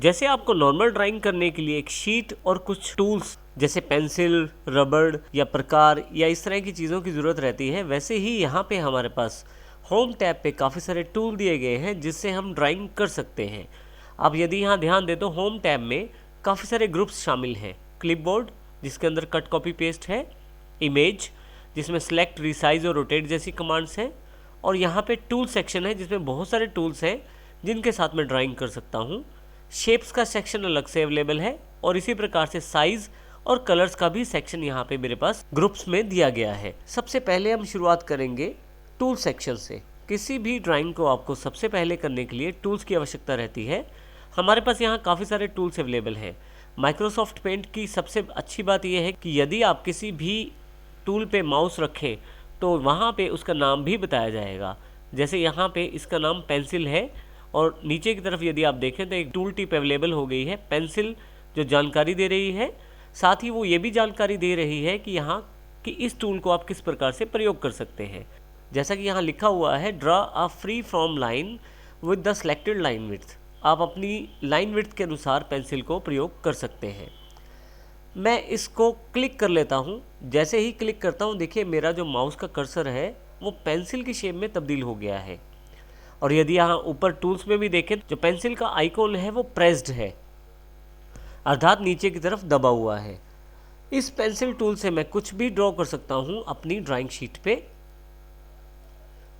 जैसे आपको normal drawing करने के लिए एक शीट और कुछ टूल्स जैसे पेंसिल, रबड़ या प्रकार या इस तरह की चीज़ों की ज़रूरत रहती है, वैसे ही यहाँ पे हमारे पास होम टैब पे काफ़ी सारे टूल दिए गए हैं जिससे हम ड्राइंग कर सकते हैं। अब यदि यहाँ ध्यान दें तो होम टैब में काफ़ी सारे ग्रुप्स शामिल हैं। क्लिपबोर्ड जिसके अंदर कट कॉपी पेस्ट है, इमेज जिसमें सेलेक्ट, रिसाइज और रोटेट जैसी कमांड्स हैं, और यहाँ पे टूल सेक्शन है जिसमें बहुत सारे टूल्स हैं जिनके साथ मैं ड्राइंग कर सकता हूँ। शेप्स का सेक्शन अलग से अवेलेबल है और इसी प्रकार से साइज़ और कलर्स का भी सेक्शन यहाँ पे मेरे पास ग्रुप्स में दिया गया है। सबसे पहले हम शुरुआत करेंगे टूल सेक्शन से। किसी भी ड्राइंग को आपको सबसे पहले करने के लिए टूल्स की आवश्यकता रहती है। हमारे पास यहाँ काफ़ी सारे टूल्स अवेलेबल हैं। माइक्रोसॉफ्ट पेंट की सबसे अच्छी बात यह है कि यदि आप किसी भी टूल पे माउस रखें तो वहाँ पे उसका नाम भी बताया जाएगा। जैसे यहाँ पे इसका नाम पेंसिल है और नीचे की तरफ यदि आप देखें तो एक टूल टिप अवेलेबल हो गई है। पेंसिल जो जानकारी दे रही है, साथ ही वो ये भी जानकारी दे रही है कि यहाँ कि इस टूल को आप किस प्रकार से प्रयोग कर सकते हैं। जैसा कि यहाँ लिखा हुआ है, draw a free form line with the selected line width. आप अपनी लाइन विड्थ के अनुसार पेंसिल को प्रयोग कर सकते हैं। मैं इसको क्लिक कर लेता हूँ। जैसे ही क्लिक करता हूँ, देखिए मेरा जो माउस का कर्सर है वो पेंसिल की शेप में तब्दील हो गया है। और यदि यहाँ ऊपर टूल्स में भी देखें, जो पेंसिल का आइकॉन है वो प्रेस्ड है, अर्थात नीचे की तरफ दबा हुआ है। इस पेंसिल टूल से मैं कुछ भी ड्रॉ कर सकता हूँ अपनी ड्राइंग शीट पे।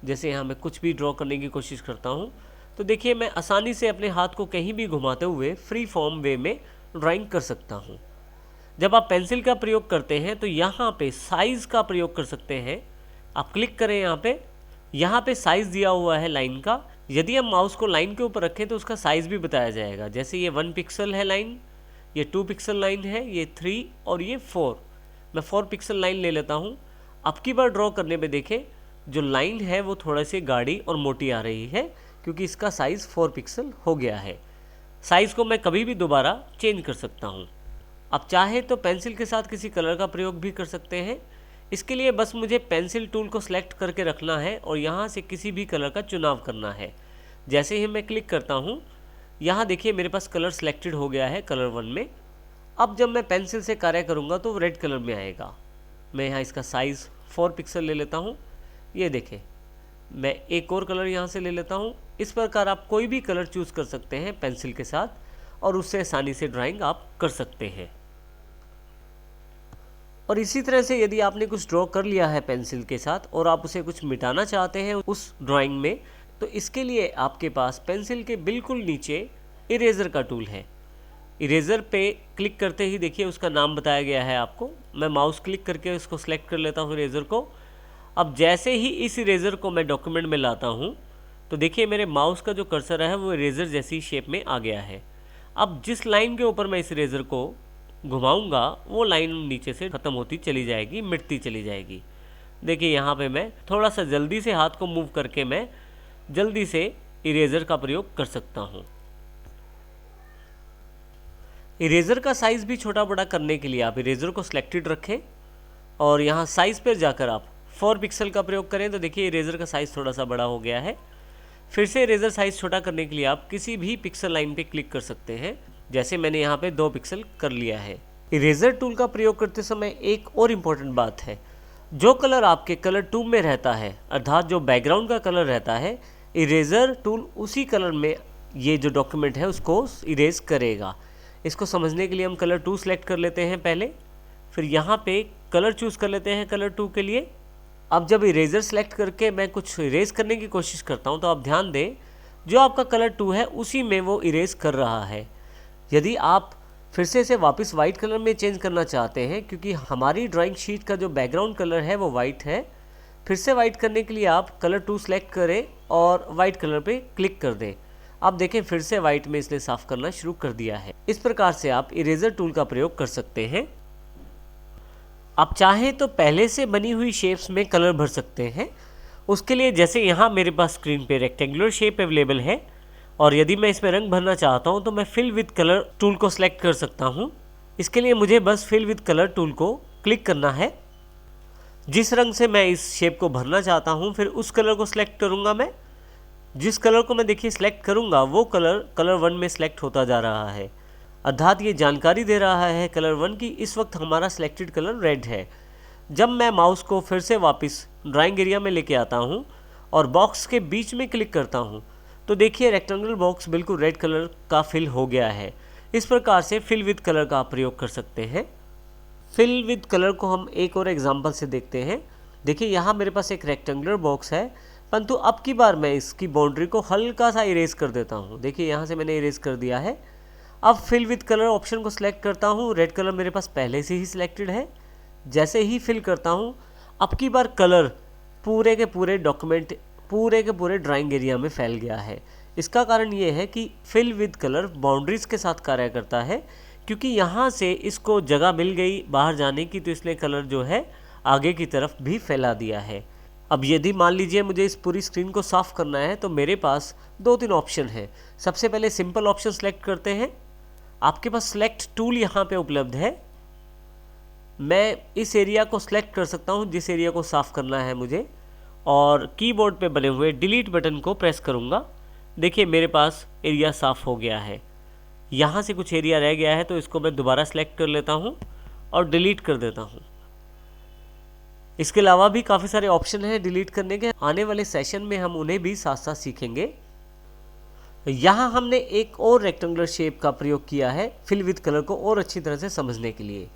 जैसे यहाँ मैं कुछ भी ड्रॉ करने की कोशिश करता हूँ तो देखिए मैं आसानी से अपने हाथ को कहीं भी घुमाते हुए फ्री फॉर्म वे में ड्राइंग कर सकता हूँ। जब आप पेंसिल का प्रयोग करते हैं तो यहाँ पे साइज़ का प्रयोग कर सकते हैं। आप क्लिक करें यहाँ पे साइज़ दिया हुआ है लाइन का। यदि हम माउस को लाइन के ऊपर रखें तो उसका साइज़ भी बताया जाएगा। जैसे ये 1 पिक्सल है लाइन, ये 2 पिक्सल लाइन है, ये 3 और ये 4। मैं 4 पिक्सल लाइन ले लेता हूँ। अब की बार ड्रॉ करने में देखें जो लाइन है वो थोड़ा सी गाढ़ी और मोटी आ रही है क्योंकि इसका साइज़ 4 पिक्सल हो गया है। साइज़ को मैं कभी भी दोबारा चेंज कर सकता हूँ। आप चाहे तो पेंसिल के साथ किसी कलर का प्रयोग भी कर सकते हैं। इसके लिए बस मुझे पेंसिल टूल को सिलेक्ट करके रखना है और यहाँ से किसी भी कलर का चुनाव करना है। जैसे ही मैं क्लिक करता हूँ, यहाँ देखिए मेरे पास कलर सिलेक्टेड हो गया है कलर 1 में। अब जब मैं पेंसिल से कार्य करूँगा तो रेड कलर में आएगा। मैं यहाँ इसका साइज़ 4 पिक्सल ले लेता हूँ। ये देखें, मैं एक और कलर यहाँ से ले लेता हूँ। इस प्रकार आप कोई भी कलर चूज़ कर सकते हैं पेंसिल के साथ और उससे आसानी से ड्राइंग आप कर सकते हैं। और इसी तरह से यदि आपने कुछ ड्रॉ कर लिया है पेंसिल के साथ और आप उसे कुछ मिटाना चाहते हैं उस ड्राइंग में, तो इसके लिए आपके पास पेंसिल के बिल्कुल नीचे इरेज़र का टूल है। इरेज़र पे क्लिक करते ही देखिए उसका नाम बताया गया है आपको। मैं माउस क्लिक करके उसको सेलेक्ट कर लेता हूँ इरेज़र को। अब जैसे ही इस इरेज़र को मैं डॉक्यूमेंट में लाता हूँ तो देखिए मेरे माउस का जो कर्सर है वो इरेज़र जैसी शेप में आ गया है। अब जिस लाइन के ऊपर मैं इस इरेज़र को घुमाऊंगा वो लाइन नीचे से ख़त्म होती चली जाएगी, मिटती चली जाएगी। देखिए यहाँ पे मैं थोड़ा सा जल्दी से हाथ को मूव करके मैं जल्दी से इरेज़र का प्रयोग कर सकता हूँ। इरेज़र का साइज़ भी छोटा बड़ा करने के लिए आप इरेज़र को सिलेक्टेड रखें और यहाँ साइज़ पर जाकर आप 4 पिक्सल का प्रयोग करें तो देखिए इरेज़र का साइज़ थोड़ा सा बड़ा हो गया है। फिर से इरेज़र साइज़ छोटा करने के लिए आप किसी भी पिक्सल लाइन पे क्लिक कर सकते हैं। जैसे मैंने यहाँ पे 2 पिक्सल कर लिया है। इरेज़र टूल का प्रयोग करते समय एक और इम्पॉर्टेंट बात है, जो कलर आपके कलर ट्यूब में रहता है, अर्थात जो बैकग्राउंड का कलर रहता है, इरेज़र टूल उसी कलर में ये जो डॉक्यूमेंट है उसको इरेज़ करेगा। इसको समझने के लिए हम कलर 2 सेलेक्ट कर लेते हैं पहले, फिर यहाँ पे कलर चूज़ कर लेते हैं कलर 2 के लिए। अब जब इरेज़र सेलेक्ट करके मैं कुछ इरेज़ करने की कोशिश करता हूँ तो आप ध्यान दें जो आपका कलर 2 है उसी में वो इरेज़ कर रहा है। यदि आप फिर से इसे वापस वाइट कलर में चेंज करना चाहते हैं, क्योंकि हमारी ड्राइंग शीट का जो बैकग्राउंड कलर है वो वाइट है, फिर से वाइट करने के लिए आप कलर 2 सेलेक्ट करें और वाइट कलर पे क्लिक कर दें। आप देखें फिर से वाइट में इसने साफ़ करना शुरू कर दिया है। इस प्रकार से आप इरेज़र टूल का प्रयोग कर सकते हैं। आप चाहें तो पहले से बनी हुई शेप्स में कलर भर सकते हैं। उसके लिए जैसे यहाँ मेरे पास स्क्रीन पे रेक्टेंगुलर शेप अवेलेबल है और यदि मैं इसमें रंग भरना चाहता हूँ तो मैं फिल विद कलर टूल को सिलेक्ट कर सकता हूँ। इसके लिए मुझे बस फिल विद कलर टूल को क्लिक करना है। जिस रंग से मैं इस शेप को भरना चाहता हूँ फिर उस कलर को सिलेक्ट करूँगा मैं। जिस कलर को मैं देखिए सिलेक्ट करूँगा वो कलर 1 में सिलेक्ट होता जा रहा है। अर्थात ये जानकारी दे रहा है कलर 1 की इस वक्त हमारा सिलेक्टेड कलर रेड है। जब मैं माउस को फिर से वापस ड्राइंग एरिया में लेके आता हूँ और बॉक्स के बीच में क्लिक करता हूँ तो देखिए रेक्टेंगल बॉक्स बिल्कुल रेड कलर का फिल हो गया है। इस प्रकार से फिल विद कलर का आप प्रयोग कर सकते हैं। फिल विद कलर को हम एक और एग्जांपल से देखते हैं। देखिए यहाँ मेरे पास एक रेक्टेंगुलर बॉक्स है, परंतु अब की बार मैं इसकी बाउंड्री को हल्का सा इरेज कर देता हूँ। देखिए यहाँ से मैंने इरेज कर दिया है। अब फिल विद कलर ऑप्शन को सिलेक्ट करता हूँ। रेड कलर मेरे पास पहले से ही सिलेक्टेड है। जैसे ही फिल करता हूँ अब की बार कलर पूरे के पूरे डॉक्यूमेंट पूरे के पूरे ड्राइंग एरिया में फैल गया है। इसका कारण ये है कि फिल विद कलर बाउंड्रीज के साथ कार्य करता है, क्योंकि यहाँ से इसको जगह मिल गई बाहर जाने की, तो इसलिए कलर जो है आगे की तरफ भी फैला दिया है। अब यदि मान लीजिए मुझे इस पूरी स्क्रीन को साफ़ करना है तो मेरे पास 2-3 ऑप्शन है। सबसे पहले सिंपल ऑप्शन सेलेक्ट करते हैं। आपके पास सेलेक्ट टूल यहाँ पे उपलब्ध है। मैं इस एरिया को सिलेक्ट कर सकता हूँ जिस एरिया को साफ़ करना है मुझे, और कीबोर्ड पे बने हुए डिलीट बटन को प्रेस करूँगा। देखिए मेरे पास एरिया साफ़ हो गया है। यहाँ से कुछ एरिया रह गया है तो इसको मैं दोबारा सेलेक्ट कर लेता हूँ और डिलीट कर देता हूँ। इसके अलावा भी काफ़ी सारे ऑप्शन हैं डिलीट करने के। आने वाले सेशन में हम उन्हें भी साथ साथ सीखेंगे। यहाँ हमने एक और रेक्टेंगुलर शेप का प्रयोग किया है फिल विद कलर को और अच्छी तरह से समझने के लिए।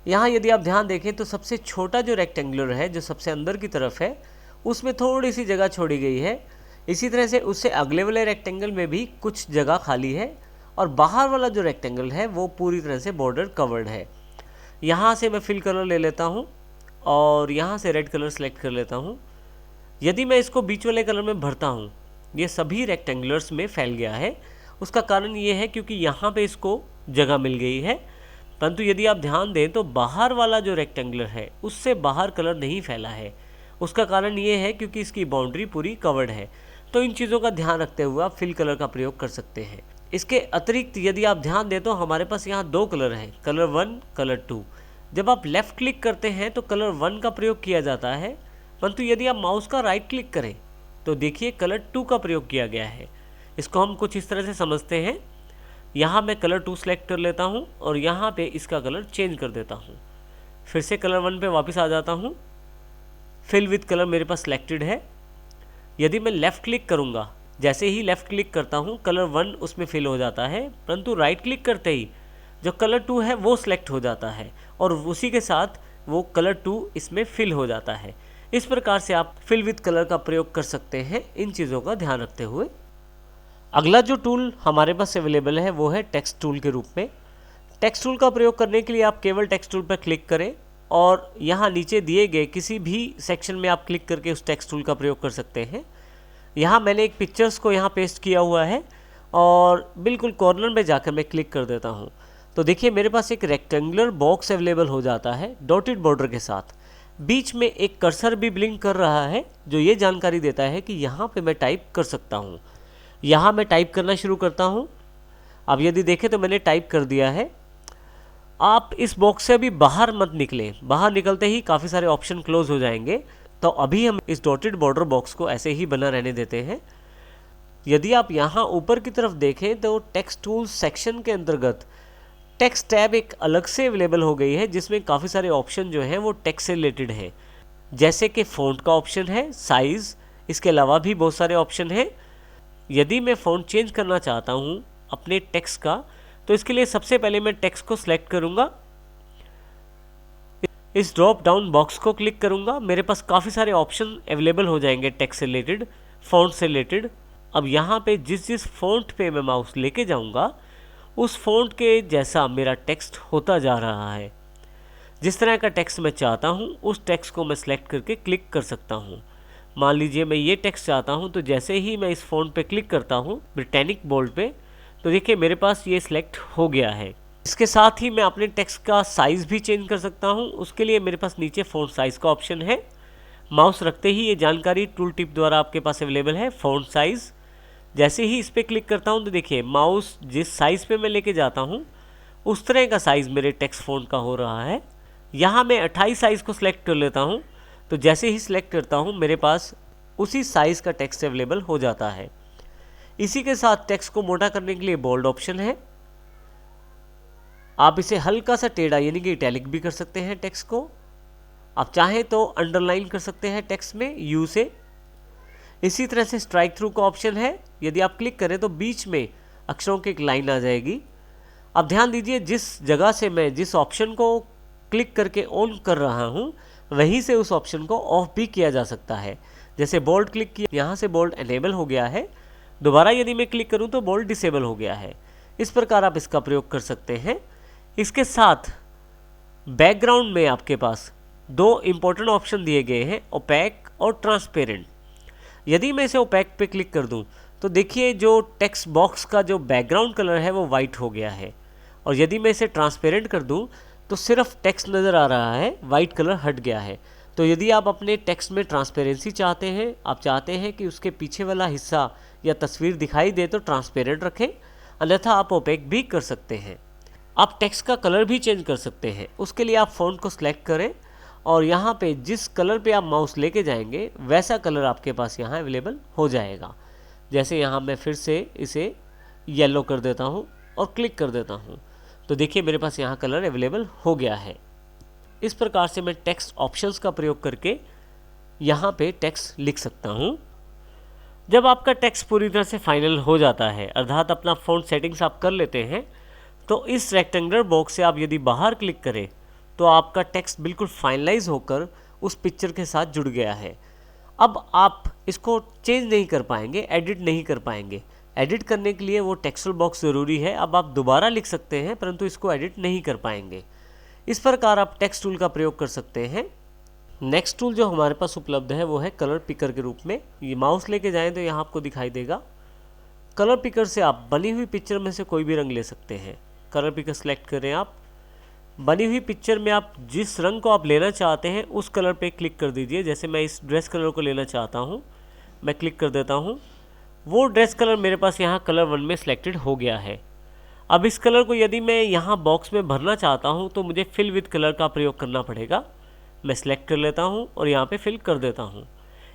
यहाँ यदि आप ध्यान देखें तो सबसे छोटा जो रेक्टेंगुलर है, जो सबसे अंदर की तरफ है, उसमें थोड़ी सी जगह छोड़ी गई है। इसी तरह से उससे अगले वाले रेक्टेंगल में भी कुछ जगह खाली है, और बाहर वाला जो रेक्टेंगल है वो पूरी तरह से बॉर्डर कवर्ड है। यहाँ से मैं फिल कलर ले लेता हूँ और यहाँ से रेड कलर सेलेक्ट कर लेता हूँ। यदि मैं इसको बीच वाले कलर में भरता हूँ, ये सभी रेक्टेंगुलर्स में फैल गया है। उसका कारण ये है क्योंकि यहाँ पे इसको जगह मिल गई है, परंतु यदि आप ध्यान दें तो बाहर वाला जो रेक्टेंगुलर है उससे बाहर कलर नहीं फैला है। उसका कारण ये है क्योंकि इसकी बाउंड्री पूरी कवर्ड है। तो इन चीज़ों का ध्यान रखते हुए आप फिल कलर का प्रयोग कर सकते हैं। इसके अतिरिक्त यदि आप ध्यान दें तो हमारे पास यहाँ 2 कलर हैं, कलर 1, कलर 2। जब आप लेफ़्ट क्लिक करते हैं तो कलर 1 का प्रयोग किया जाता है, परंतु यदि आप माउस का राइट क्लिक करें तो देखिए कलर 2 का प्रयोग किया गया है। इसको हम कुछ इस तरह से समझते हैं। यहाँ मैं कलर 2 सेलेक्ट कर लेता हूँ और यहाँ पे इसका कलर चेंज कर देता हूँ। फिर से कलर 1 पे वापस आ जाता हूँ। फिल विद कलर मेरे पास सिलेक्टेड है। यदि मैं लेफ़्ट क्लिक करूँगा, जैसे ही लेफ़्ट क्लिक करता हूँ कलर 1 उसमें फिल हो जाता है, परंतु राइट क्लिक करते ही जो कलर 2 है वो सिलेक्ट हो जाता है और उसी के साथ वो कलर 2 इसमें फिल हो जाता है। इस प्रकार से आप फिल विद कलर का प्रयोग कर सकते हैं, इन चीज़ों का ध्यान रखते हुए। अगला जो टूल हमारे पास अवेलेबल है वो है टेक्स्ट टूल के रूप में। टेक्स्ट टूल का प्रयोग करने के लिए आप केवल टेक्स्ट टूल पर क्लिक करें और यहाँ नीचे दिए गए किसी भी सेक्शन में आप क्लिक करके उस टेक्स्ट टूल का प्रयोग कर सकते हैं। यहाँ मैंने एक पिक्चर्स को यहाँ पेस्ट किया हुआ है और बिल्कुल कॉर्नर में जाकर मैं क्लिक कर देता हूँ तो देखिए मेरे पास एक रेक्टेंगुलर बॉक्स अवेलेबल हो जाता है डॉटेड बॉर्डर के साथ। बीच में एक कर्सर भी ब्लिंक कर रहा है जो ये जानकारी देता है कि यहाँ पे मैं टाइप कर सकता हूँ। यहाँ मैं टाइप करना शुरू करता हूँ। अब यदि देखें तो मैंने टाइप कर दिया है। आप इस बॉक्स से अभी बाहर मत निकलें, बाहर निकलते ही काफ़ी सारे ऑप्शन क्लोज हो जाएंगे। तो अभी हम इस डॉटेड बॉर्डर बॉक्स को ऐसे ही बना रहने देते हैं। यदि आप यहाँ ऊपर की तरफ देखें तो टेक्स्ट टूल सेक्शन के अंतर्गत टेक्स्ट टैब एक अलग से अवेलेबल हो गई है, जिसमें काफ़ी सारे ऑप्शन जो हैं वो टेक्स्ट से रिलेटेड हैं, जैसे कि फ़ॉन्ट का ऑप्शन है, साइज़, इसके अलावा भी बहुत सारे ऑप्शन हैं। यदि मैं फ़ॉन्ट चेंज करना चाहता हूँ अपने टेक्स्ट का तो इसके लिए सबसे पहले मैं टेक्स्ट को सिलेक्ट करूँगा। इस ड्रॉप डाउन बॉक्स को क्लिक करूँगा। मेरे पास काफ़ी सारे ऑप्शन अवेलेबल हो जाएंगे टेक्स्ट से रिलेटेड, फ़ॉन्ट से रिलेटेड। अब यहाँ पे जिस फ़ॉन्ट पे मैं माउस लेके जाऊँगा उस फ़ॉन्ट के जैसा मेरा टेक्स्ट होता जा रहा है। जिस तरह का टेक्स्ट मैं चाहता हूँ उस टेक्स्ट को मैं सिलेक्ट करके क्लिक कर सकता हूँ। मान लीजिए मैं ये टेक्स्ट चाहता हूँ तो जैसे ही मैं इस फ़ॉन्ट पे क्लिक करता हूँ ब्रिटानिक बोल्ड पे, तो देखिए मेरे पास ये सिलेक्ट हो गया है। इसके साथ ही मैं अपने टेक्स्ट का साइज़ भी चेंज कर सकता हूँ। उसके लिए मेरे पास नीचे फ़ॉन्ट साइज़ का ऑप्शन है। माउस रखते ही ये जानकारी टूल टिप द्वारा आपके पास अवेलेबल है, फ़ॉन्ट साइज़। जैसे ही इस पर क्लिक करता हूँ तो देखिए माउस जिस साइज़ पे मैं लेके जाता हूँ उस तरह का साइज़ मेरे टेक्स्ट फ़ॉन्ट का हो रहा है। यहाँ मैं 28 साइज़ को सिलेक्ट कर लेता हूँ तो जैसे ही सिलेक्ट करता हूँ मेरे पास उसी साइज़ का टेक्स्ट अवेलेबल हो जाता है। इसी के साथ टेक्स्ट को मोटा करने के लिए बोल्ड ऑप्शन है। आप इसे हल्का सा टेढ़ा यानी कि इटैलिक भी कर सकते हैं टेक्स्ट को। आप चाहें तो अंडरलाइन कर सकते हैं टेक्स्ट में यू से। इसी तरह से स्ट्राइक थ्रू का ऑप्शन है, यदि आप क्लिक करें तो बीच में अक्षरों की एक लाइन आ जाएगी। अब ध्यान दीजिए, जिस जगह से मैं जिस ऑप्शन को क्लिक करके ऑन कर रहा हूं, वहीं से उस ऑप्शन को ऑफ भी किया जा सकता है। जैसे बोल्ड क्लिक किया, यहाँ से बोल्ड एनेबल हो गया है, दोबारा यदि मैं क्लिक करूं तो बोल्ड डिसेबल हो गया है। इस प्रकार आप इसका प्रयोग कर सकते हैं। इसके साथ बैकग्राउंड में आपके पास दो इंपॉर्टेंट ऑप्शन दिए गए हैं, ओपैक और ट्रांसपेरेंट। यदि मैं इसे ओपैक पे क्लिक कर दूं तो देखिए जो टेक्स्ट बॉक्स का जो बैकग्राउंड कलर है वो वाइट हो गया है, और यदि मैं इसे ट्रांसपेरेंट कर दूं तो सिर्फ टेक्स्ट नज़र आ रहा है, वाइट कलर हट गया है। तो यदि आप अपने टेक्स्ट में ट्रांसपेरेंसी चाहते हैं, आप चाहते हैं कि उसके पीछे वाला हिस्सा या तस्वीर दिखाई दे, तो ट्रांसपेरेंट रखें, अन्यथा आप ओपैक भी कर सकते हैं। आप टेक्स्ट का कलर भी चेंज कर सकते हैं। उसके लिए आप फ़ॉन्ट को सिलेक्ट करें और यहाँ पे जिस कलर पे आप माउस लेके जाएंगे वैसा कलर आपके पास यहाँ अवेलेबल हो जाएगा। जैसे यहाँ मैं फिर से इसे येलो कर देता हूँ और क्लिक कर देता हूँ, तो देखिए मेरे पास यहाँ कलर अवेलेबल हो गया है। इस प्रकार से मैं टेक्स्ट ऑप्शंस का प्रयोग करके यहाँ पे टेक्स्ट लिख सकता हूँ। जब आपका टेक्स्ट पूरी तरह से फाइनल हो जाता है, अर्थात अपना फ़ॉन्ट सेटिंग्स आप कर लेते हैं, तो इस रेक्टेंगुलर बॉक्स से आप यदि बाहर क्लिक करें तो आपका टेक्स्ट बिल्कुल फाइनलाइज होकर उस पिक्चर के साथ जुड़ गया है। अब आप इसको चेंज नहीं कर पाएंगे, एडिट नहीं कर पाएंगे। एडिट करने के लिए वो टेक्सचर बॉक्स ज़रूरी है। अब आप दोबारा लिख सकते हैं परंतु इसको एडिट नहीं कर पाएंगे। इस प्रकार आप टेक्स्ट टूल का प्रयोग कर सकते हैं। नेक्स्ट टूल जो हमारे पास उपलब्ध है वो है कलर पिकर के रूप में। ये माउस लेके जाएं तो यहाँ आपको दिखाई देगा। कलर पिकर से आप बनी हुई पिक्चर में से कोई भी रंग ले सकते हैं। कलर पिकर सेलेक्ट करें आप। बनी हुई पिक्चर में आप जिस रंग को आप लेना चाहते हैं उस कलर पे क्लिक कर दीजिए। जैसे मैं इस ड्रेस कलर को लेना चाहता हूँ, मैं क्लिक कर देता हूँ। वो ड्रेस कलर मेरे पास यहाँ कलर 1 में सिलेक्टेड हो गया है। अब इस कलर को यदि मैं यहाँ बॉक्स में भरना चाहता हूँ तो मुझे फिल विद कलर का प्रयोग करना पड़ेगा। मैं सिलेक्ट कर लेता हूँ और यहाँ पे फिल कर देता हूँ।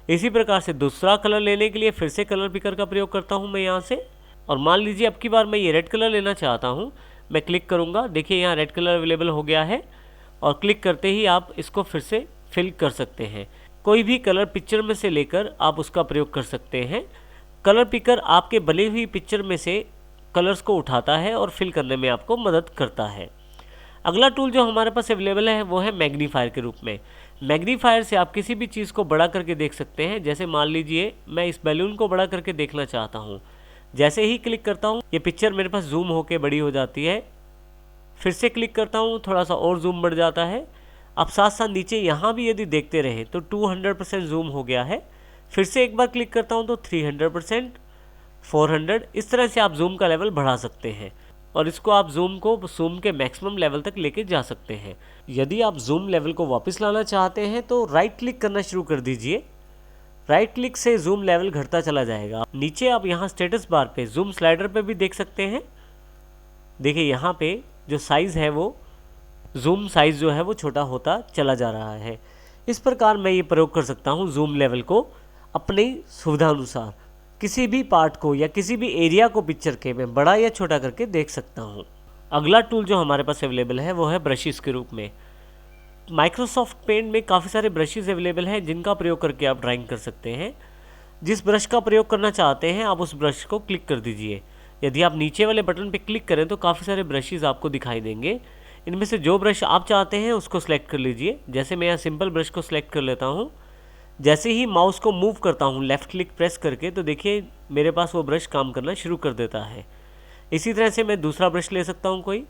इसी प्रकार से दूसरा कलर लेने के लिए फिर से कलर पिकर का प्रयोग करता हूँ मैं यहाँ से, और मान लीजिए अब की बार मैं ये रेड कलर लेना चाहता हूँ। मैं क्लिक करूँगा, देखिए यहाँ रेड कलर अवेलेबल हो गया है, और क्लिक करते ही आप इसको फिर से फिल कर सकते हैं। कोई भी कलर पिक्चर में से लेकर आप उसका प्रयोग कर सकते हैं। कलर पिकर आपके बनी हुई पिक्चर में से कलर्स को उठाता है और फिल करने में आपको मदद करता है। अगला टूल जो हमारे पास अवेलेबल है वो है मैग्नीफायर के रूप में। मैग्नीफायर से आप किसी भी चीज़ को बड़ा करके देख सकते हैं। जैसे मान लीजिए मैं इस बैलून को बड़ा करके देखना चाहता हूँ। जैसे ही क्लिक करता हूँ ये पिक्चर मेरे पास जूम होके बड़ी हो जाती है। फिर से क्लिक करता हूँ, थोड़ा सा और जूम बढ़ जाता है। अब साथ साथ नीचे यहाँ भी यदि देखते रहें तो 200% जूम हो गया है। फिर से एक बार क्लिक करता हूँ तो 300%, 400, इस तरह से आप जूम का लेवल बढ़ा सकते हैं और इसको आप जूम के मैक्सिमम लेवल तक लेके जा सकते हैं। यदि आप जूम लेवल को वापस लाना चाहते हैं तो राइट क्लिक करना शुरू कर दीजिए। राइट क्लिक से जूम लेवल घटता चला जाएगा। नीचे आप यहाँ स्टेटस बार पे जूम स्लाइडर पे भी देख सकते हैं। देखिए यहाँ पे जो साइज़ है वो जूम साइज़ जो है वो छोटा होता चला जा रहा है। इस प्रकार मैं ये प्रयोग कर सकता हूँ जूम लेवल को अपनी सुविधानुसार। किसी भी पार्ट को या किसी भी एरिया को पिक्चर के मैं बड़ा या छोटा करके देख सकता हूँ। अगला टूल जो हमारे पास अवेलेबल है वो है ब्रशेस के रूप में। माइक्रोसॉफ्ट पेंट में काफ़ी सारे ब्रशेस अवेलेबल हैं जिनका प्रयोग करके आप ड्राइंग कर सकते हैं। जिस ब्रश का प्रयोग करना चाहते हैं आप उस ब्रश को क्लिक कर दीजिए। यदि आप नीचे वाले बटन पर क्लिक करें तो काफ़ी सारे ब्रशेस आपको दिखाई देंगे। इनमें से जो ब्रश आप चाहते हैं उसको सिलेक्ट कर लीजिए। जैसे मैं यहाँ सिंपल ब्रश को सिलेक्ट कर लेता हूँ। जैसे ही माउस को मूव करता हूँ लेफ़्ट क्लिक प्रेस करके तो देखिए मेरे पास वो ब्रश काम करना शुरू कर देता है। इसी तरह से मैं दूसरा ब्रश ले सकता हूँ कोई,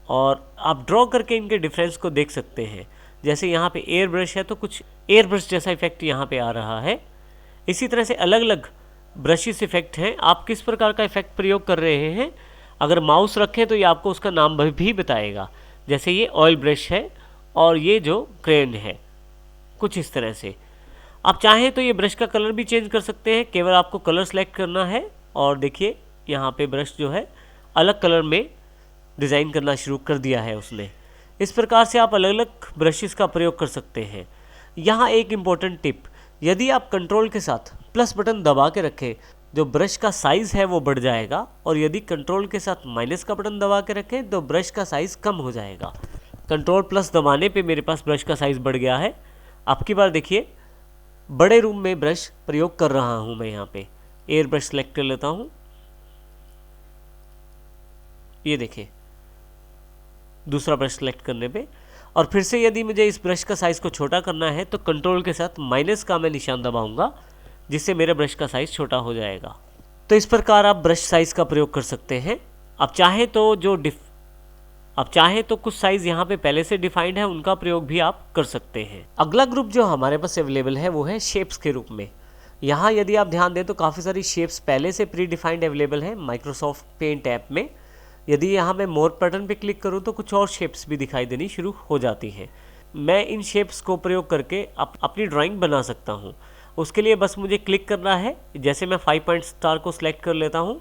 और आप ड्रॉ करके इनके डिफरेंस को देख सकते हैं। जैसे यहाँ पे एयर ब्रश है तो कुछ एयर ब्रश जैसा इफेक्ट यहाँ पे आ रहा है। इसी तरह से अलग अलग ब्रशेस इफेक्ट हैं। आप किस प्रकार का इफेक्ट प्रयोग कर रहे हैं, अगर माउस रखें तो ये आपको उसका नाम भी बताएगा। जैसे ये ऑयल ब्रश है और ये जो क्रेन है, कुछ इस तरह से। आप चाहें तो ये ब्रश का कलर भी चेंज कर सकते हैं। केवल आपको कलर सेलेक्ट करना है और देखिए यहाँ पे ब्रश जो है अलग कलर में डिज़ाइन करना शुरू कर दिया है उसने। इस प्रकार से आप अलग अलग ब्रशेस का प्रयोग कर सकते हैं। यहाँ एक इम्पॉर्टेंट टिप, यदि आप कंट्रोल के साथ प्लस बटन दबा के रखें, जो ब्रश का साइज़ है वो बढ़ जाएगा, और यदि कंट्रोल के साथ माइनस का बटन दबा के रखें तो ब्रश का साइज़ कम हो जाएगा। कंट्रोल प्लस दबाने पे मेरे पास ब्रश का साइज़ बढ़ गया है। अब की बार देखिए, बड़े रूम में ब्रश प्रयोग कर रहा हूँ मैं। यहाँ पे एयर ब्रश सेलेक्ट कर लेता हूँ, ये देखिए दूसरा ब्रश सेलेक्ट करने पे। और फिर से यदि मुझे इस ब्रश का साइज़ को छोटा करना है तो कंट्रोल के साथ माइनस का मैं निशान दबाऊंगा, जिससे मेरे ब्रश का साइज़ छोटा हो जाएगा। तो इस प्रकार आप ब्रश साइज़ का प्रयोग कर सकते हैं। आप चाहें तो कुछ साइज़ यहाँ पे पहले से डिफाइंड है, उनका प्रयोग भी आप कर सकते हैं। अगला ग्रुप जो हमारे पास अवेलेबल है वो है शेप्स के रूप में। यहाँ यदि आप ध्यान दें तो काफ़ी सारी शेप्स पहले से प्री डिफाइंड अवेलेबल है माइक्रोसॉफ्ट पेंट ऐप में। यदि यहाँ मैं मोर पैटर्न पे क्लिक करूँ तो कुछ और शेप्स भी दिखाई देनी शुरू हो जाती हैं। मैं इन शेप्स को प्रयोग करके अपनी ड्राइंग बना सकता हूँ। उसके लिए बस मुझे क्लिक करना है। जैसे मैं 5 पॉइंट स्टार को सिलेक्ट कर लेता हूँ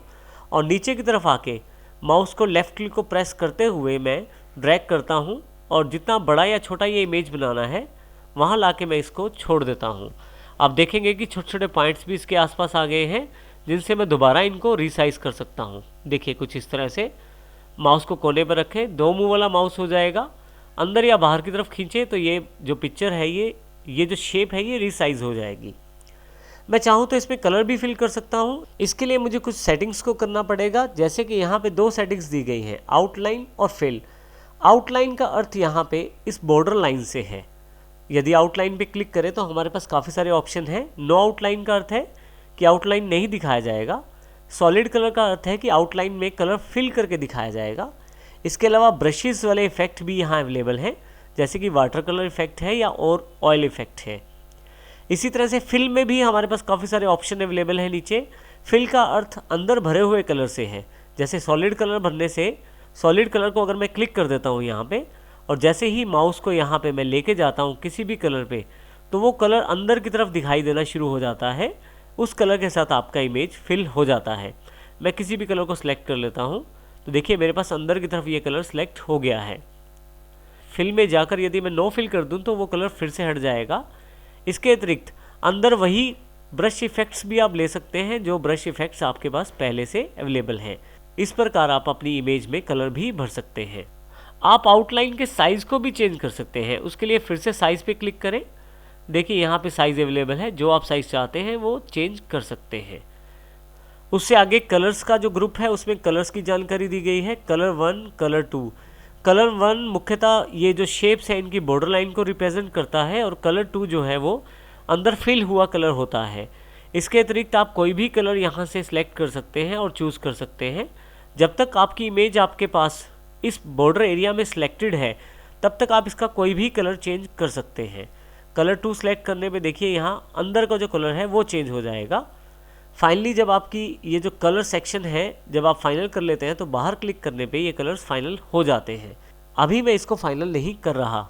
और नीचे की तरफ आके माउस को लेफ़्ट क्लिक को प्रेस करते हुए मैं ड्रैग करता हूँ, और जितना बड़ा या छोटा ये इमेज बनाना है वहाँ लाके मैं इसको छोड़ देता हूँ। आप देखेंगे कि छोटे छोटे पॉइंट्स भी इसके आसपास आ गए हैं, जिनसे मैं दोबारा इनको रीसाइज कर सकता हूँ। देखिए कुछ इस तरह से माउस को कोने पर रखें, 2 मुँह वाला माउस हो जाएगा। अंदर या बाहर की तरफ खींचे तो ये जो पिक्चर है, ये जो शेप है ये रीसाइज हो जाएगी। मैं चाहूँ तो इसमें कलर भी फिल कर सकता हूँ। इसके लिए मुझे कुछ सेटिंग्स को करना पड़ेगा, जैसे कि यहाँ पे 2 सेटिंग्स दी गई हैं, आउटलाइन और फिल। आउटलाइन का अर्थ यहाँ पे इस बॉर्डर लाइन से है। यदि आउटलाइन पे क्लिक करें तो हमारे पास काफ़ी सारे ऑप्शन हैं। नो आउटलाइन का अर्थ है कि आउटलाइन नहीं दिखाया जाएगा। सॉलिड कलर का अर्थ है कि आउटलाइन में कलर फिल करके दिखाया जाएगा। इसके अलावा ब्रशेस वाले इफेक्ट भी यहाँ अवेलेबल हैं, जैसे कि वाटर कलर इफेक्ट है या और ऑयल इफेक्ट है। इसी तरह से फिल में भी हमारे पास काफ़ी सारे ऑप्शन अवेलेबल हैं नीचे। फिल का अर्थ अंदर भरे हुए कलर से है। जैसे सॉलिड कलर भरने से, सॉलिड कलर को अगर मैं क्लिक कर देता हूँ यहाँ पे, और जैसे ही माउस को यहाँ पे मैं लेके जाता हूँ किसी भी कलर पे, तो वो कलर अंदर की तरफ दिखाई देना शुरू हो जाता है। उस कलर के साथ आपका इमेज फिल हो जाता है। मैं किसी भी कलर को सिलेक्ट कर लेता हूँ तो देखिए मेरे पास अंदर की तरफ ये कलर सिलेक्ट हो गया है। फिल में जाकर यदि मैं नो फिल कर दूँ तो वो कलर फिर से हट जाएगा। इसके अतिरिक्त अंदर वही ब्रश इफेक्ट्स भी आप ले सकते हैं, जो ब्रश इफेक्ट्स आपके पास पहले से अवेलेबल हैं। इस प्रकार आप अपनी इमेज में कलर भी भर सकते हैं। आप आउटलाइन के साइज़ को भी चेंज कर सकते हैं। उसके लिए फिर से साइज़ पे क्लिक करें। देखिए यहाँ पे साइज़ अवेलेबल है, जो आप साइज़ चाहते हैं वो चेंज कर सकते हैं। उससे आगे कलर्स का जो ग्रुप है उसमें कलर्स की जानकारी दी गई है। Colour 1, colour 2। कलर 1 मुख्यतः ये जो शेप्स है इनकी बॉर्डर लाइन को रिप्रेजेंट करता है, और कलर 2 जो है वो अंदर फिल हुआ कलर होता है। इसके अतिरिक्त आप कोई भी कलर यहाँ से सिलेक्ट कर सकते हैं और चूज़ कर सकते हैं। जब तक आपकी इमेज आपके पास इस बॉर्डर एरिया में सिलेक्टेड है तब तक आप इसका कोई भी कलर चेंज कर सकते हैं। कलर 2 सेलेक्ट करने पे देखिए यहाँ अंदर का जो कलर है वो चेंज हो जाएगा। फाइनली जब आपकी ये जो कलर सेक्शन है जब आप फाइनल कर लेते हैं तो बाहर क्लिक करने पे ये कलर्स फाइनल हो जाते हैं। अभी मैं इसको फाइनल नहीं कर रहा।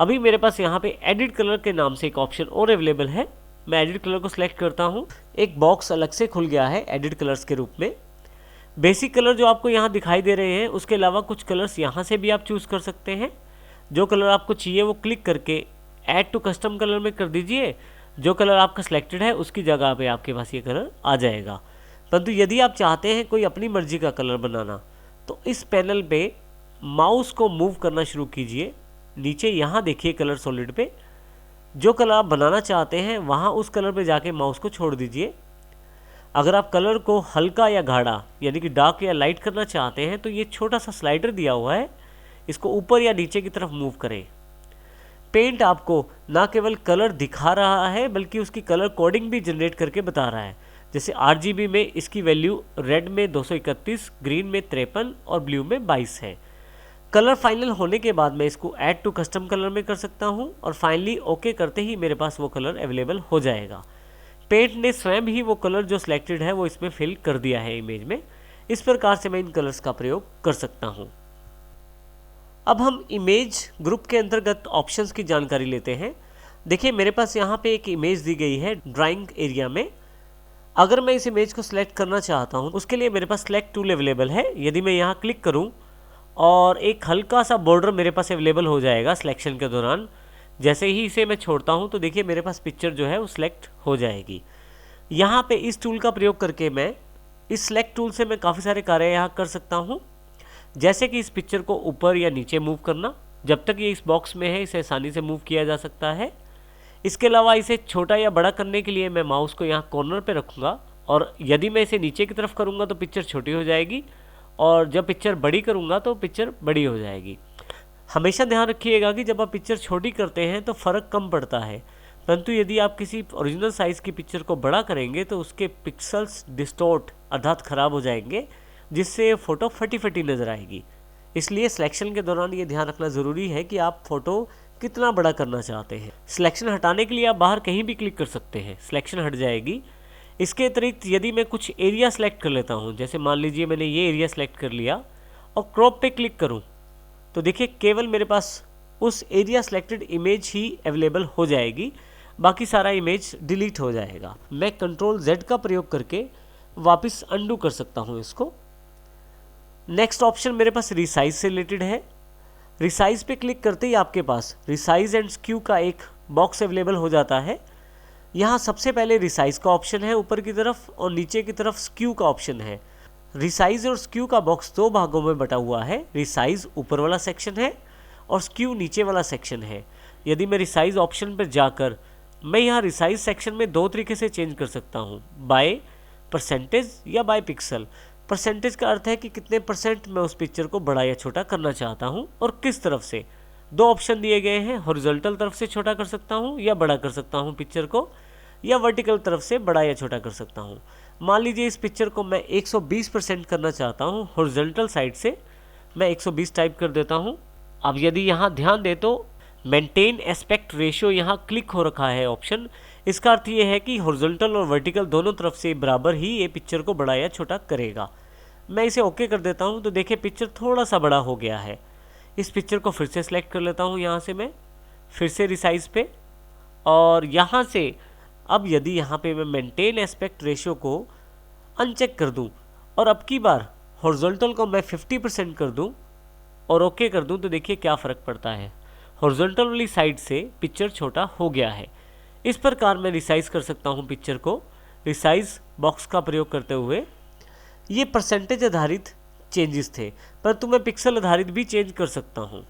अभी मेरे पास यहाँ पे एडिट कलर के नाम से एक ऑप्शन और अवेलेबल है। मैं एडिट कलर को सिलेक्ट करता हूँ। एक बॉक्स अलग से खुल गया है एडिट कलर्स के रूप में। बेसिक कलर जो आपको यहाँ दिखाई दे रहे हैं उसके अलावा कुछ कलर्स यहाँ से भी आप चूज़ कर सकते हैं। जो कलर आपको चाहिए वो क्लिक करके ऐड टू कस्टम कलर में कर दीजिए। जो कलर आपका सिलेक्टेड है उसकी जगह पे आपके पास ये कलर आ जाएगा। परंतु यदि आप चाहते हैं कोई अपनी मर्जी का कलर बनाना तो इस पैनल पे माउस को मूव करना शुरू कीजिए। नीचे यहाँ देखिए कलर सॉलिड पे जो कलर आप बनाना चाहते हैं वहाँ उस कलर पे जाके माउस को छोड़ दीजिए। अगर आप कलर को हल्का या गाढ़ा यानी कि डार्क या लाइट करना चाहते हैं तो ये छोटा सा स्लाइडर दिया हुआ है, इसको ऊपर या नीचे की तरफ मूव करें। पेंट आपको ना केवल कलर दिखा रहा है बल्कि उसकी कलर कोडिंग भी जनरेट करके बता रहा है। जैसे RGB में इसकी वैल्यू रेड में 231, ग्रीन में 53 और ब्लू में 22 है। कलर फाइनल होने के बाद मैं इसको ऐड टू कस्टम कलर में कर सकता हूं और फाइनली ओके करते ही मेरे पास वो कलर अवेलेबल हो जाएगा। पेंट ने स्वयं ही वो कलर जो सिलेक्टेड है वो इसमें फिल कर दिया है इमेज में। इस प्रकार से मैं इन कलर्स का प्रयोग कर सकता हूं। अब हम इमेज ग्रुप के अंतर्गत ऑप्शंस की जानकारी लेते हैं। देखिए मेरे पास यहाँ पे एक इमेज दी गई है ड्राइंग एरिया में। अगर मैं इस इमेज को सिलेक्ट करना चाहता हूँ उसके लिए मेरे पास सिलेक्ट टूल अवेलेबल है। यदि मैं यहाँ क्लिक करूँ और एक हल्का सा बॉर्डर मेरे पास अवेलेबल हो जाएगा सिलेक्शन के दौरान। जैसे ही इसे मैं छोड़ता हूँ तो देखिए मेरे पास पिक्चर जो है वो सिलेक्ट हो जाएगी। यहाँ पे इस टूल का प्रयोग करके मैं इस सिलेक्ट टूल से मैं काफ़ी सारे कार्य यहाँ कर सकता हूँ, जैसे कि इस पिक्चर को ऊपर या नीचे मूव करना। जब तक ये इस बॉक्स में है इसे आसानी से मूव किया जा सकता है। इसके अलावा इसे छोटा या बड़ा करने के लिए मैं माउस को यहाँ कॉर्नर पे रखूँगा, और यदि मैं इसे नीचे की तरफ करूँगा तो पिक्चर छोटी हो जाएगी, और जब पिक्चर बड़ी करूँगा तो पिक्चर बड़ी हो जाएगी। हमेशा ध्यान रखिएगा कि जब आप पिक्चर छोटी करते हैं तो फ़र्क कम पड़ता है, परंतु यदि आप किसी ओरिजिनल साइज़ की पिक्चर को बड़ा करेंगे तो उसके पिक्सल्स डिस्टॉर्ट अर्थात ख़राब हो जाएंगे, जिससे फ़ोटो फटी फटी नज़र आएगी। इसलिए सिलेक्शन के दौरान ये ध्यान रखना ज़रूरी है कि आप फ़ोटो कितना बड़ा करना चाहते हैं। सिलेक्शन हटाने के लिए आप बाहर कहीं भी क्लिक कर सकते हैं, सिलेक्शन हट जाएगी। इसके अतिरिक्त यदि मैं कुछ एरिया सेलेक्ट कर लेता हूँ, जैसे मान लीजिए मैंने ये एरिया सेलेक्ट कर लिया और क्रॉप पे क्लिक करूँ, तो देखिए केवल मेरे पास उस एरिया सेलेक्टेड इमेज ही अवेलेबल हो जाएगी, बाकी सारा इमेज डिलीट हो जाएगा। मैं कंट्रोल Z का प्रयोग करके वापस अंडू कर सकता हूँ इसको। नेक्स्ट ऑप्शन मेरे पास रिसाइज से रिलेटेड है। रिसाइज पे क्लिक करते ही आपके पास रिसाइज एंड स्क्यू का एक बॉक्स अवेलेबल हो जाता है। यहाँ सबसे पहले रिसाइज का ऑप्शन है ऊपर की तरफ, और नीचे की तरफ स्क्यू का ऑप्शन है। रिसाइज और स्क्यू का बॉक्स दो भागों में बटा हुआ है। रिसाइज ऊपर वाला सेक्शन है और स्क्यू नीचे वाला सेक्शन है। यदि मैं रिसाइज ऑप्शन पर जाकर मैं यहाँ रिसाइज सेक्शन में दो तरीके से चेंज कर सकता हूँ, बाय परसेंटेज या बाय पिक्सल। परसेंटेज का अर्थ है कि कितने परसेंट मैं उस पिक्चर को बड़ा या छोटा करना चाहता हूँ और किस तरफ से। दो ऑप्शन दिए गए हैं, हॉरिजॉन्टल तरफ से छोटा कर सकता हूँ या बड़ा कर सकता हूँ पिक्चर को, या वर्टिकल तरफ से बड़ा या छोटा कर सकता हूँ। मान लीजिए इस पिक्चर को मैं 120% करना चाहता हूँ, हॉरिजॉन्टल साइड से मैं 120 टाइप कर देता हूँ। अब यदि यहाँ ध्यान दे तो मेंटेन एस्पेक्ट रेशियो यहाँ क्लिक हो रखा है ऑप्शन। इसका अर्थ ये है कि हॉरिजॉन्टल और वर्टिकल दोनों तरफ से बराबर ही ये पिक्चर को बड़ा या छोटा करेगा। मैं इसे ओके कर देता हूँ तो देखिए पिक्चर थोड़ा सा बड़ा हो गया है। इस पिक्चर को फिर से सिलेक्ट कर लेता हूँ, यहाँ से मैं फिर से रिसाइज पे, और यहाँ से अब यदि यहाँ पे मैं मेंटेन एस्पेक्ट रेशियो को अनचेक कर दूँ और अब की बार हॉरिजॉन्टल को मैं 50% कर दूँ और ओके कर दूँ, तो देखिए क्या फ़र्क पड़ता है। हॉरिजॉन्टल वाली साइड से पिक्चर छोटा हो गया है। इस प्रकार मैं रिसाइज कर सकता हूँ पिक्चर को रिसाइज बॉक्स का प्रयोग करते हुए। ये परसेंटेज आधारित चेंजेस थे, परंतु मैं पिक्सल आधारित भी चेंज कर सकता हूँ।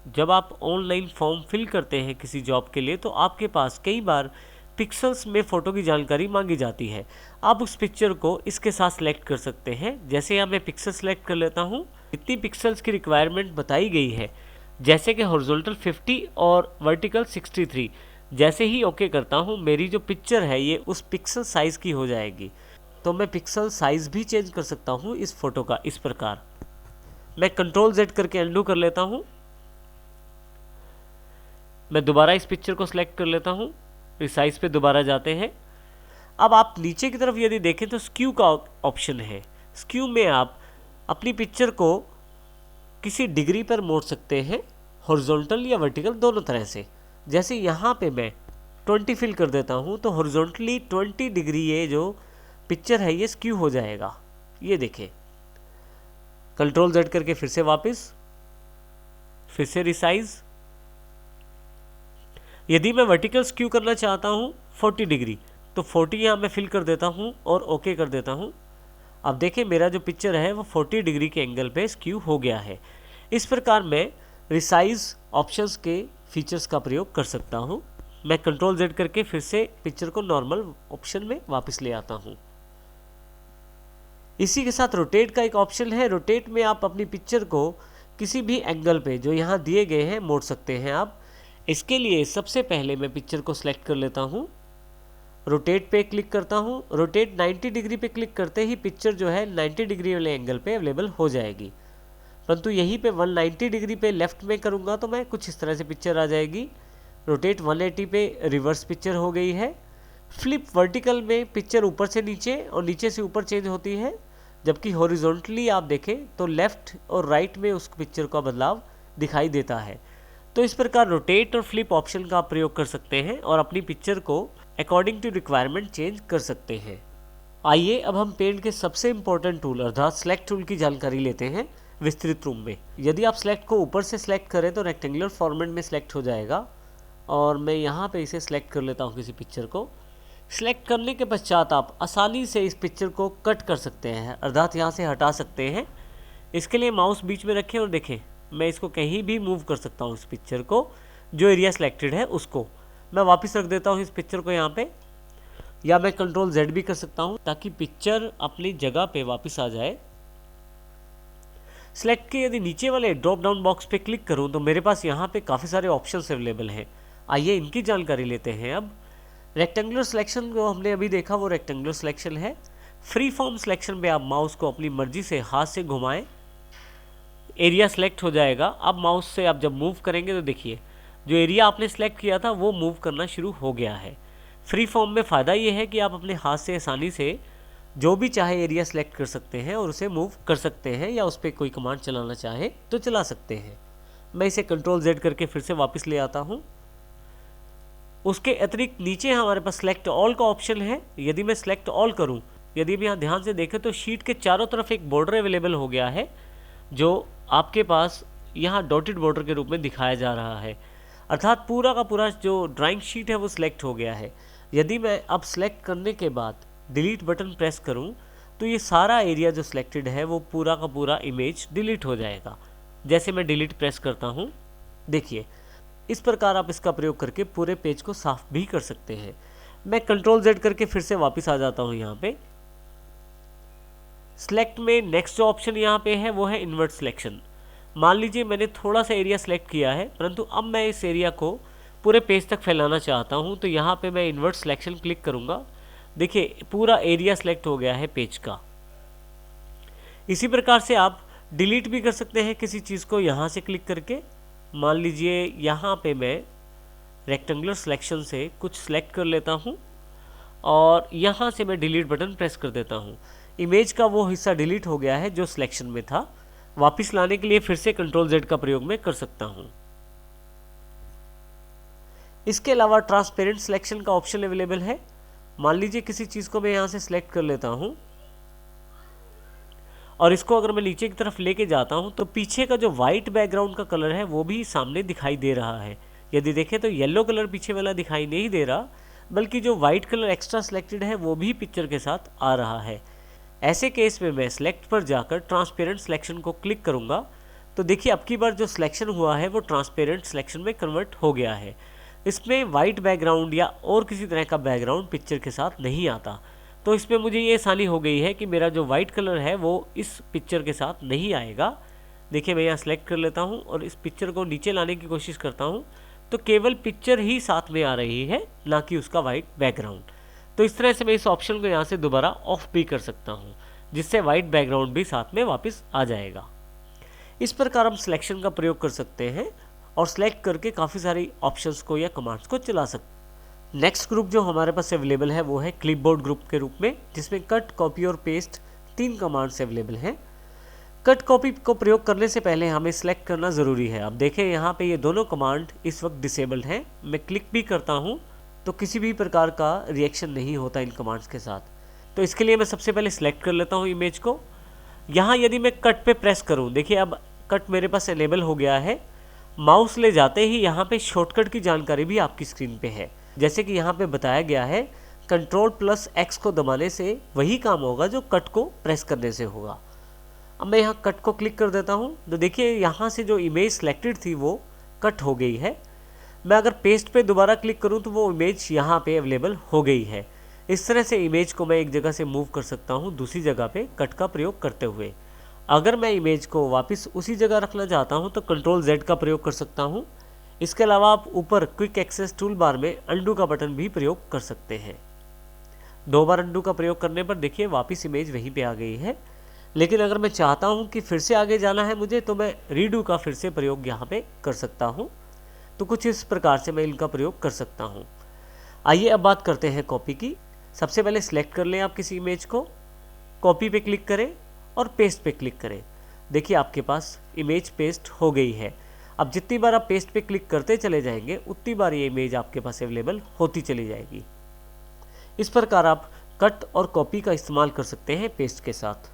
जब आप ऑनलाइन फॉर्म फिल करते हैं किसी जॉब के लिए तो आपके पास कई बार पिक्सल्स में फ़ोटो की जानकारी मांगी जाती है। आप उस पिक्चर को इसके साथ सेलेक्ट कर सकते हैं। जैसे यहाँ मैं पिक्सल सेलेक्ट कर लेता हूँ, इतनी पिक्सल्स की रिक्वायरमेंट बताई गई है, जैसे कि हॉरिजॉन्टल 50 और वर्टिकल 63। जैसे ही ओके करता हूँ मेरी जो पिक्चर है ये उस पिक्सल साइज़ की हो जाएगी। तो मैं पिक्सल साइज़ भी चेंज कर सकता हूँ इस फोटो का। इस प्रकार मैं कंट्रोल Z करके अंडू कर लेता हूँ। मैं दोबारा इस पिक्चर को सिलेक्ट कर लेता हूँ, रिसाइज पे दोबारा जाते हैं। अब आप नीचे की तरफ यदि देखें तो स्क्यू का ऑप्शन है। स्क्यू में आप अपनी पिक्चर को किसी डिग्री पर मोड़ सकते हैं, हॉरिजॉन्टल या वर्टिकल दोनों तरह से। जैसे यहाँ पे मैं 20 फिल कर देता हूँ तो हॉरिजॉन्टली 20 डिग्री ये जो पिक्चर है ये स्क्यू हो जाएगा। ये देखें, कंट्रोल Z करके फिर से वापस, फिर से रिसाइज। यदि मैं वर्टिकल स्क्यू करना चाहता हूँ 40 डिग्री तो 40 यहाँ मैं फिल कर देता हूँ और ओके कर देता हूँ। अब देखें मेरा जो पिक्चर है वो 40 डिग्री के एंगल पे स्क्यू हो गया है। इस प्रकार मैं रिसाइज ऑप्शंस के फीचर्स का प्रयोग कर सकता हूँ। मैं कंट्रोल Z करके फिर से पिक्चर को नॉर्मल ऑप्शन में वापस ले आता हूँ। इसी के साथ रोटेट का एक ऑप्शन है। रोटेट में आप अपनी पिक्चर को किसी भी एंगल पे जो यहाँ दिए गए हैं मोड़ सकते हैं आप। इसके लिए सबसे पहले मैं पिक्चर को सिलेक्ट कर लेता हूँ, रोटेट पे क्लिक करता हूँ। रोटेट 90 डिग्री पे क्लिक करते ही पिक्चर जो है 90 डिग्री वाले एंगल पे अवेलेबल हो जाएगी। परंतु यहीं पे 190 डिग्री पे लेफ्ट में करूँगा तो मैं कुछ इस तरह से पिक्चर आ जाएगी। रोटेट 180 पे रिवर्स पिक्चर हो गई है। फ्लिप वर्टिकल में पिक्चर ऊपर से नीचे और नीचे से ऊपर चेंज होती है, जबकि हॉरिजॉन्टली आप देखें तो लेफ़्ट और राइट में उस पिक्चर का बदलाव दिखाई देता है। तो इस प्रकार रोटेट और फ्लिप ऑप्शन का प्रयोग कर सकते हैं और अपनी पिक्चर को अकॉर्डिंग टू रिक्वायरमेंट चेंज कर सकते हैं। आइए अब हम पेंट के सबसे इंपॉर्टेंट टूल अर्थात सेलेक्ट टूल की जानकारी लेते हैं विस्तृत रूप में। यदि आप सेलेक्ट को ऊपर से सेलेक्ट करें तो रेक्टेंगुलर फॉर्मेट में सेलेक्ट हो जाएगा, और मैं यहाँ पे इसे सिलेक्ट कर लेता हूँ किसी पिक्चर को। सिलेक्ट करने के पश्चात आप आसानी से इस पिक्चर को कट कर सकते हैं, अर्थात यहाँ से हटा सकते हैं। इसके लिए माउस बीच में रखें और देखें मैं इसको कहीं भी मूव कर सकता हूँ। इस पिक्चर को जो एरिया सिलेक्टेड है उसको मैं वापस रख देता हूँ इस पिक्चर को यहाँ पे, या मैं कंट्रोल Z भी कर सकता हूँ ताकि पिक्चर अपनी जगह पे वापस आ जाए। सिलेक्ट के यदि नीचे वाले ड्रॉप डाउन बॉक्स पे क्लिक करूँ तो मेरे पास यहाँ पे काफ़ी सारे ऑप्शंस अवेलेबल हैं। आइए इनकी जानकारी लेते हैं। अब रेक्टेंगुलर सिलेक्शन जो हमने अभी देखा वो रेक्टेंगुलर सिलेक्शन है। फ्री फॉर्म सिलेक्शन पे आप माउस को अपनी मर्जी से हाथ से घुमाएं, एरिया सेलेक्ट हो जाएगा। अब माउस से आप जब मूव करेंगे तो देखिए जो एरिया आपने सेलेक्ट किया था वो मूव करना शुरू हो गया है। फ्री फॉर्म में फ़ायदा ये है कि आप अपने हाथ से आसानी से जो भी चाहे एरिया सेलेक्ट कर सकते हैं और उसे मूव कर सकते हैं, या उस पर कोई कमांड चलाना चाहे तो चला सकते हैं। मैं इसे कंट्रोल Z करके फिर से वापस ले आता हूँ। उसके अतिरिक्त नीचे हमारे पास सेलेक्ट ऑल का ऑप्शन है। यदि मैं सेलेक्ट ऑल करूँ, यदि हम यहाँ ध्यान से देखें तो शीट के चारों तरफ एक बॉर्डर अवेलेबल हो गया है जो आपके पास यहाँ डॉटेड बॉर्डर के रूप में दिखाया जा रहा है, अर्थात पूरा का पूरा जो ड्राइंग शीट है वो सिलेक्ट हो गया है। यदि मैं अब सेलेक्ट करने के बाद डिलीट बटन प्रेस करूं तो ये सारा एरिया जो सिलेक्टेड है वो पूरा का पूरा इमेज डिलीट हो जाएगा। जैसे मैं डिलीट प्रेस करता हूं, देखिए इस प्रकार आप इसका प्रयोग करके पूरे पेज को साफ भी कर सकते हैं। मैं कंट्रोल Z करके फिर से वापस आ जाता हूं। यहाँ पे सिलेक्ट में नेक्स्ट जो ऑप्शन यहाँ पे है वो है इन्वर्ट सिलेक्शन। मान लीजिए मैंने थोड़ा सा एरिया सेलेक्ट किया है, परंतु अब मैं इस एरिया को पूरे पेज तक फैलाना चाहता हूँ, तो यहाँ पे मैं इन्वर्ट सिलेक्शन क्लिक करूँगा। देखिए पूरा एरिया सेलेक्ट हो गया है पेज का। इसी प्रकार से आप डिलीट भी कर सकते हैं किसी चीज़ को यहाँ से क्लिक करके। मान लीजिए यहाँ पे मैं रेक्टेंगुलर सिलेक्शन से कुछ सेलेक्ट कर लेता हूँ और यहाँ से मैं डिलीट बटन प्रेस कर देता हूँ। इमेज का वो हिस्सा डिलीट हो गया है जो सिलेक्शन में था। वापस लाने के लिए फिर से कंट्रोल Z का प्रयोग मैं कर सकता हूँ। इसके अलावा ट्रांसपेरेंट सिलेक्शन का ऑप्शन अवेलेबल है। मान लीजिए किसी चीज़ को मैं यहाँ से सिलेक्ट कर लेता हूँ और इसको अगर मैं नीचे की तरफ लेके जाता हूँ तो पीछे का जो वाइट बैकग्राउंड का कलर है वो भी सामने दिखाई दे रहा है। यदि देखें तो येलो कलर पीछे वाला दिखाई नहीं दे रहा, बल्कि जो वाइट कलर एक्स्ट्रा सिलेक्टेड है वो भी पिक्चर के साथ आ रहा है। ऐसे केस में मैं सिलेक्ट पर जाकर ट्रांसपेरेंट सिलेक्शन को क्लिक करूँगा तो देखिए अब की बार जो सिलेक्शन हुआ है वो ट्रांसपेरेंट सिलेक्शन में कन्वर्ट हो गया है। इसमें वाइट बैकग्राउंड या और किसी तरह का बैकग्राउंड पिक्चर के साथ नहीं आता। तो इसमें मुझे ये आसानी हो गई है कि मेरा जो वाइट कलर है वो इस पिक्चर के साथ नहीं आएगा। देखिए मैं यहाँ सेलेक्ट कर लेता हूँ और इस पिक्चर को नीचे लाने की कोशिश करता हूँ तो केवल पिक्चर ही साथ में आ रही है, ना कि उसका वाइट बैकग्राउंड। तो इस तरह से मैं इस ऑप्शन को यहाँ से दोबारा ऑफ भी कर सकता हूँ, जिससे वाइट बैकग्राउंड भी साथ में वापस आ जाएगा। इस प्रकार हम सिलेक्शन का प्रयोग कर सकते हैं और सेलेक्ट करके काफ़ी सारी ऑप्शंस को या कमांड्स को चला सकते हैं। नेक्स्ट ग्रुप जो हमारे पास अवेलेबल है वो है क्लिपबोर्ड ग्रुप के रूप में, जिसमें कट, कॉपी और पेस्ट 3 कमांड्स अवेलेबल हैं। कट कॉपी को प्रयोग करने से पहले हमें सेलेक्ट करना ज़रूरी है। अब देखें यहाँ पे ये दोनों कमांड इस वक्त डिसेबल्ड हैं। मैं क्लिक भी करता हूँ तो किसी भी प्रकार का रिएक्शन नहीं होता इन कमांड्स के साथ। तो इसके लिए मैं सबसे पहले सिलेक्ट कर लेता हूँ इमेज को। यहाँ यदि मैं कट पे प्रेस करूँ, देखिए अब कट मेरे पास इनेबल हो गया है। माउस ले जाते ही यहाँ पे शॉर्टकट की जानकारी भी आपकी स्क्रीन पे है। जैसे कि यहाँ पे बताया गया है, Ctrl+X को दबाने से वही काम होगा जो कट को प्रेस करने से होगा। अब मैं यहाँ कट को क्लिक कर देता हूँ तो देखिए यहाँ से जो इमेज सेलेक्टेड थी वो कट हो गई है। मैं अगर पेस्ट पे दोबारा क्लिक करूँ तो वो इमेज यहाँ पे अवेलेबल हो गई है। इस तरह से इमेज को मैं एक जगह से मूव कर सकता हूँ दूसरी जगह पे कट का प्रयोग करते हुए। अगर मैं इमेज को वापस उसी जगह रखना चाहता हूँ तो कंट्रोल Z का प्रयोग कर सकता हूँ। इसके अलावा आप ऊपर क्विक एक्सेस टूल बार में अंडू का बटन भी प्रयोग कर सकते हैं। 2 बार अंडू का प्रयोग करने पर देखिए वापस इमेज वहीं पे आ गई है। लेकिन अगर मैं चाहता हूँ कि फिर से आगे जाना है मुझे, तो मैं रीडू का फिर से प्रयोग यहाँ पे कर सकता हूँ। तो कुछ इस प्रकार से मैं इनका प्रयोग कर सकता हूँ। आइए अब बात करते हैं कॉपी की। सबसे पहले सिलेक्ट कर लें आप किसी इमेज को, कॉपी पे क्लिक करें और पेस्ट पे क्लिक करें। देखिए आपके पास इमेज पेस्ट हो गई है। अब जितनी बार आप पेस्ट पे क्लिक करते चले जाएंगे उतनी बार ये इमेज आपके पास अवेलेबल होती चली जाएगी। इस प्रकार आप कट और कॉपी का इस्तेमाल कर सकते हैं पेस्ट के साथ।